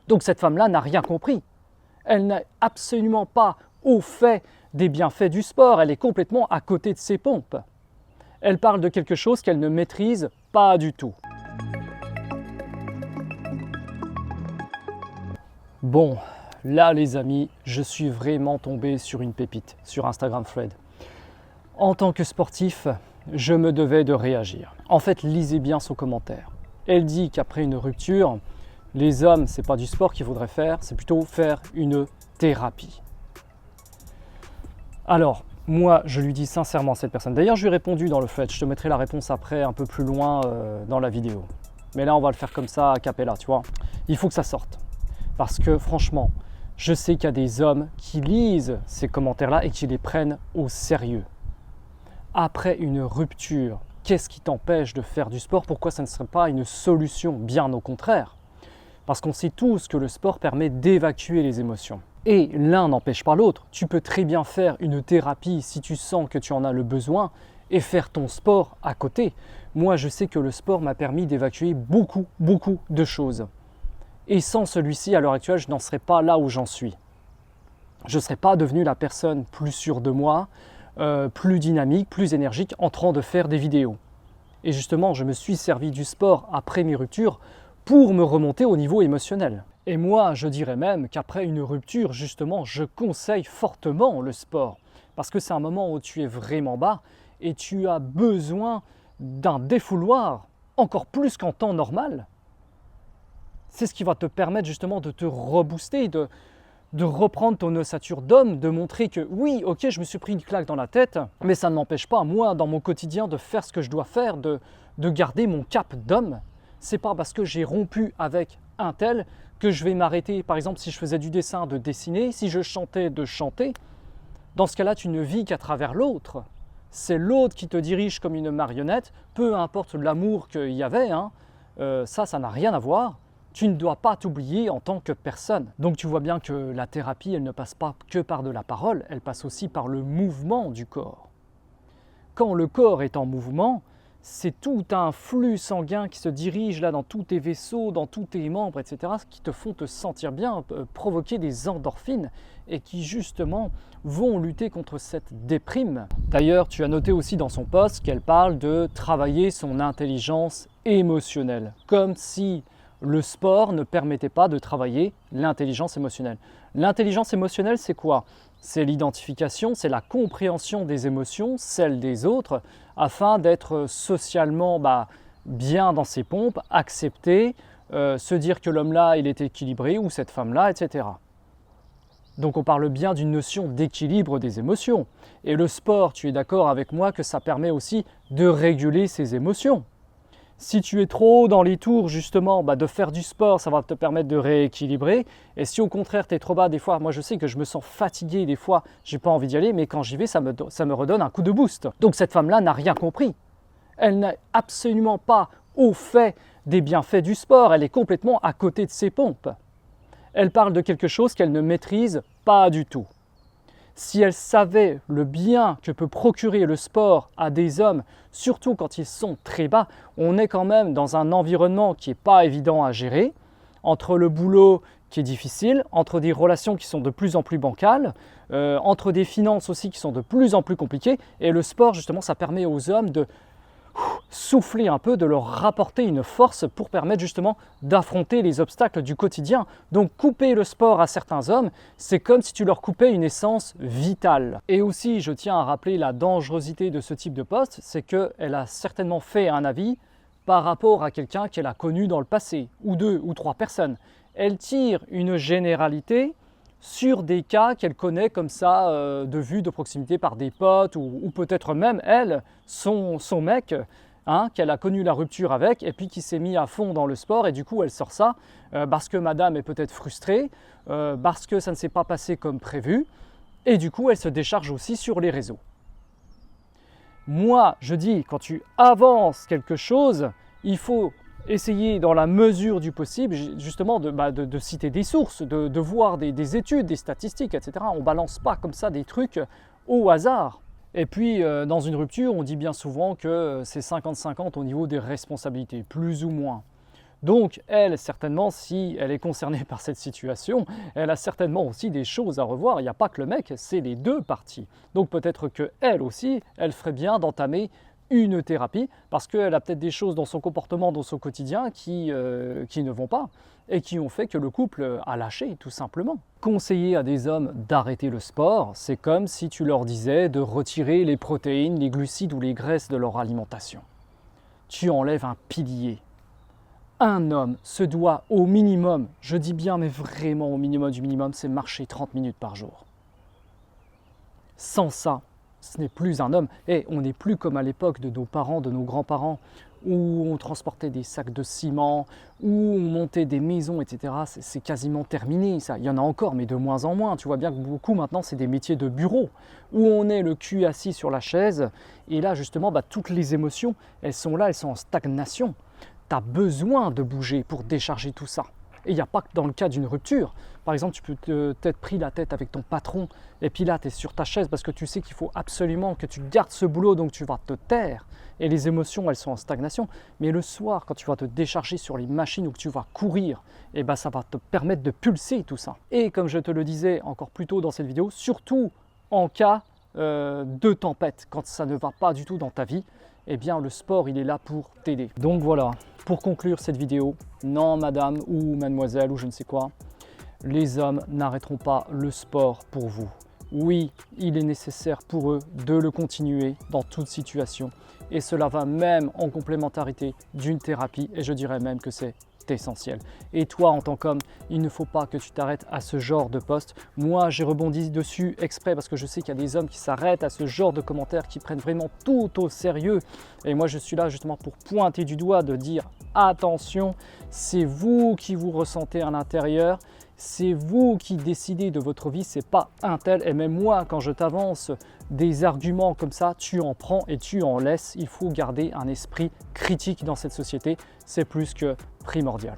Donc cette femme-là n'a rien compris. Elle n'a absolument pas au fait des bienfaits du sport, elle est complètement à côté de ses pompes. Elle parle de quelque chose qu'elle ne maîtrise pas du tout. Bon, là les amis, je suis vraiment tombé sur une pépite sur Instagram Thread. En tant que sportif, je me devais de réagir. En fait, lisez bien son commentaire. Elle dit qu'après une rupture, les hommes, c'est pas du sport qu'il faudrait faire, c'est plutôt faire une thérapie. Alors, moi, je lui dis sincèrement à cette personne. D'ailleurs, je lui ai répondu dans le thread. Je te mettrai la réponse après, un peu plus loin dans la vidéo. Mais là, on va le faire comme ça, a cappella, tu vois. Il faut que ça sorte. Parce que franchement, je sais qu'il y a des hommes qui lisent ces commentaires-là et qui les prennent au sérieux. Après une rupture, qu'est-ce qui t'empêche de faire du sport? Pourquoi ça ne serait pas une solution? Bien au contraire. Parce qu'on sait tous que le sport permet d'évacuer les émotions. Et l'un n'empêche pas l'autre. Tu peux très bien faire une thérapie si tu sens que tu en as le besoin et faire ton sport à côté. Moi, je sais que le sport m'a permis d'évacuer beaucoup de choses. Et sans celui-ci, à l'heure actuelle, je n'en serais pas là où j'en suis. Je ne serais pas devenu la personne plus sûre de moi, plus dynamique, plus énergique, en train de faire des vidéos. Et justement, je me suis servi du sport après mes ruptures pour me remonter au niveau émotionnel. Et moi, je dirais même qu'après une rupture, justement, je conseille fortement le sport. Parce que c'est un moment où tu es vraiment bas et tu as besoin d'un défouloir, encore plus qu'en temps normal. C'est ce qui va te permettre justement de te rebooster, de reprendre ton ossature d'homme, de montrer que oui, ok, je me suis pris une claque dans la tête, mais ça ne m'empêche pas, moi, dans mon quotidien, de faire ce que je dois faire, de garder mon cap d'homme. C'est pas parce que j'ai rompu avec un tel que je vais m'arrêter, par exemple, si je faisais du dessin, de dessiner, si je chantais, de chanter. Dans ce cas-là, tu ne vis qu'à travers l'autre. C'est l'autre qui te dirige comme une marionnette, peu importe l'amour qu'il y avait, ça n'a rien à voir. Tu ne dois pas t'oublier en tant que personne. Donc tu vois bien que la thérapie, elle ne passe pas que par de la parole, elle passe aussi par le mouvement du corps. Quand le corps est en mouvement, c'est tout un flux sanguin qui se dirige là dans tous tes vaisseaux, dans tous tes membres, etc., qui te font te sentir bien, provoquer des endorphines et qui justement vont lutter contre cette déprime. D'ailleurs, tu as noté aussi dans son post qu'elle parle de travailler son intelligence émotionnelle, comme si le sport ne permettait pas de travailler l'intelligence émotionnelle. L'intelligence émotionnelle, c'est quoi? C'est l'identification, c'est la compréhension des émotions, celles des autres, afin d'être socialement bien dans ses pompes, accepter, se dire que l'homme-là, il est équilibré, ou cette femme-là, etc. Donc on parle bien d'une notion d'équilibre des émotions. Et le sport, tu es d'accord avec moi que ça permet aussi de réguler ses émotions. Si tu es trop dans les tours, justement, de faire du sport, ça va te permettre de rééquilibrer. Et si au contraire, tu es trop bas, des fois, moi je sais que je me sens fatigué, des fois, j'ai pas envie d'y aller, mais quand j'y vais, ça me redonne un coup de boost. Donc cette femme-là n'a rien compris. Elle n'a absolument pas au fait des bienfaits du sport, elle est complètement à côté de ses pompes. Elle parle de quelque chose qu'elle ne maîtrise pas du tout. Si elle savait le bien que peut procurer le sport à des hommes, surtout quand ils sont très bas, on est quand même dans un environnement qui n'est pas évident à gérer, entre le boulot qui est difficile, entre des relations qui sont de plus en plus bancales, entre des finances aussi qui sont de plus en plus compliquées, et le sport justement ça permet aux hommes de souffler un peu, de leur rapporter une force pour permettre justement d'affronter les obstacles du quotidien. Donc couper le sport à certains hommes, c'est comme si tu leur coupais une essence vitale. Et aussi, je tiens à rappeler la dangerosité de ce type de poste, c'est qu'elle a certainement fait un avis par rapport à quelqu'un qu'elle a connu dans le passé, ou 2 ou 3 personnes. Elle tire une généralité sur des cas qu'elle connaît comme ça, de vue, de proximité par des potes, ou peut-être même elle, son mec, qu'elle a connu la rupture avec, et puis qui s'est mis à fond dans le sport, et du coup elle sort ça, parce que madame est peut-être frustrée, parce que ça ne s'est pas passé comme prévu, et du coup elle se décharge aussi sur les réseaux. Moi, je dis, quand tu avances quelque chose, il faut essayer dans la mesure du possible justement de citer des sources, de voir des études, des statistiques, etc. On ne balance pas comme ça des trucs au hasard. Et puis dans une rupture, on dit bien souvent que c'est 50-50 au niveau des responsabilités, plus ou moins. Donc elle, certainement, si elle est concernée par cette situation, elle a certainement aussi des choses à revoir. Il n'y a pas que le mec, c'est les deux parties. Donc peut-être qu'elle aussi, elle ferait bien d'entamer une thérapie parce qu'elle a peut-être des choses dans son comportement, dans son quotidien qui ne vont pas et qui ont fait que le couple a lâché tout simplement. Conseiller à des hommes d'arrêter le sport, c'est comme si tu leur disais de retirer les protéines, les glucides ou les graisses de leur alimentation. Tu enlèves un pilier. Un homme se doit au minimum, je dis bien mais vraiment au minimum du minimum, c'est marcher 30 minutes par jour. Sans ça, ce n'est plus un homme. Et on n'est plus comme à l'époque de nos parents, de nos grands-parents, où on transportait des sacs de ciment, où on montait des maisons, etc. C'est quasiment terminé, ça. Il y en a encore, mais de moins en moins. Tu vois bien que beaucoup maintenant, c'est des métiers de bureau, où on est le cul assis sur la chaise. Et là, justement, toutes les émotions, elles sont là, elles sont en stagnation. Tu as besoin de bouger pour décharger tout ça. Et il n'y a pas que dans le cas d'une rupture. Par exemple, tu peux t'être pris la tête avec ton patron et puis là, tu es sur ta chaise parce que tu sais qu'il faut absolument que tu gardes ce boulot, donc tu vas te taire. Et les émotions, elles sont en stagnation. Mais le soir, quand tu vas te décharger sur les machines ou que tu vas courir, ça va te permettre de pulser tout ça. Et comme je te le disais encore plus tôt dans cette vidéo, surtout en cas de tempête, quand ça ne va pas du tout dans ta vie, le sport, il est là pour t'aider. Donc voilà, pour conclure cette vidéo, non madame ou mademoiselle ou je ne sais quoi, les hommes n'arrêteront pas le sport pour vous. Oui, il est nécessaire pour eux de le continuer dans toute situation et cela va même en complémentarité d'une thérapie et je dirais même que c'est essentiel. Et toi en tant qu'homme, il ne faut pas que tu t'arrêtes à ce genre de post. Moi j'ai rebondi dessus exprès parce que je sais qu'il y a des hommes qui s'arrêtent à ce genre de commentaires, qui prennent vraiment tout au sérieux et moi je suis là justement pour pointer du doigt, de dire attention, c'est vous qui vous ressentez à l'intérieur, c'est vous qui décidez de votre vie, c'est pas un tel. Et même moi, quand je t'avance des arguments comme ça, tu en prends et tu en laisses. Il faut garder un esprit critique dans cette société, c'est plus que primordial.